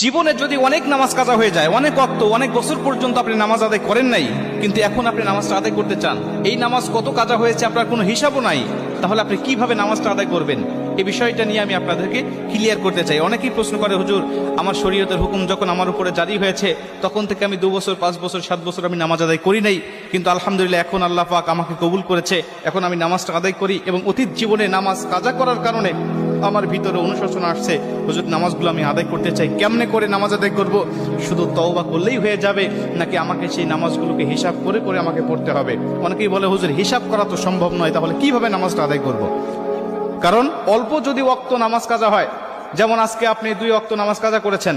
জীবনে যদি অনেক নামাজ কাজা হয়ে যায়, অনেক ওয়াক্ত, অনেক বছর পর্যন্ত আপনি নামাজ আদায় করেন নাই, কিন্তু এখন আপনি নামাজটা আদায় করতে চান, এই নামাজ কত কাজা হয়েছে আপনার কোনো হিসাবও নাই, তাহলে আপনি কিভাবে নামাজটা আদায় করবেন? এই বিষয়টা নিয়ে আমি আপনাদেরকে ক্লিয়ার করতে চাই। অনেকেই প্রশ্ন করে, হুজুর আমার শরীয়তের হুকুম যখন আমার উপরে জারি হয়েছে তখন থেকে আমি 2 বছর 5 বছর 7 বছর আমি নামাজ আদায় করি নাই, কিন্তু আলহামদুলিল্লাহ এখন আল্লাহ পাক আমাকে কবুল করেছে, এখন আমি নামাজটা আদায় করি, এবং অতীত জীবনে নামাজ কাজা করার কারণে আমার ভিতরে অনুশোচনা আসছে, হুজুর নামাজগুলো আমি আদায় করতে চাই, কেমনে করে নামাজ আদায় করব? শুধু তওবা করলেই হয়ে যাবে নাকি আমাকে সেই নামাজগুলোকে হিসাব করে করে আমাকে পড়তে হবে? অনেকেই বলে, হুজুর হিসাব করা তো সম্ভব নয়, তাহলে কিভাবে নামাজটা আদায় করব? কারণ অল্প যদি ওয়াক্ত নামাজ কাজা হয়, যেমন আজকে আপনি 2 ওয়াক্ত নামাজ কাজা করেছেন,